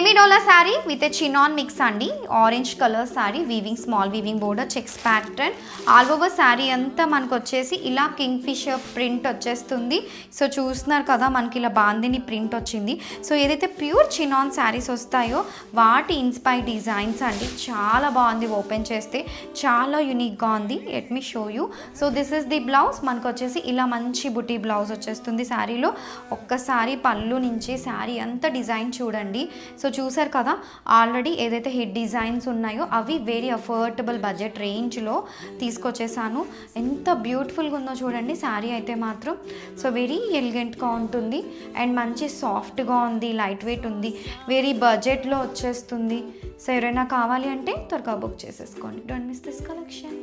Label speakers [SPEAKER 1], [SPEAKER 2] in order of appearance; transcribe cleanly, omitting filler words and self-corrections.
[SPEAKER 1] $20 sari with chinon mix అండి. Orange colour sari, weaving small weaving border, checks pattern. All over sari అంతా మనకు వచ్చేసి ఇలా కింగ్ ఫిషర్ ప్రింట్ వచ్చేస్తుంది. సో చూస్తున్నారు కదా, మనకి ఇలా బాందిని ప్రింట్ వచ్చింది. సో ఏదైతే ప్యూర్ చినాన్ శారీస్ వస్తాయో వాటి ఇన్స్పైర్ డిజైన్స్ అండి. చాలా బాగుంది, ఓపెన్ చేస్తే చాలా యూనిక్గా ఉంది. Let me show you. So this is the blouse. మనకు వచ్చేసి ఇలా మంచి బుటీ బ్లౌజ్ వచ్చేస్తుంది శారీలో. ఒక్కసారి పళ్ళు నుంచి శారీ అంతా డిజైన్ చూడండి. సో చూసారు కదా, ఆల్రెడీ ఏదైతే హిట్ డిజైన్స్ ఉన్నాయో అవి వెరీ అఫోర్డబుల్ బడ్జెట్ రేంజ్లో తీసుకొచ్చేసాను. ఎంత బ్యూటిఫుల్గా ఉందో చూడండి శారీ అయితే మాత్రం. సో వెరీ ఎలిగెంట్గా ఉంటుంది అండ్ మంచి సాఫ్ట్గా ఉంది, లైట్ వెయిట్ ఉంది, వెరీ బడ్జెట్లో వచ్చేస్తుంది. సో ఎవరైనా కావాలి అంటే త్వరగా బుక్ చేసేసుకోండి. Don't miss this collection.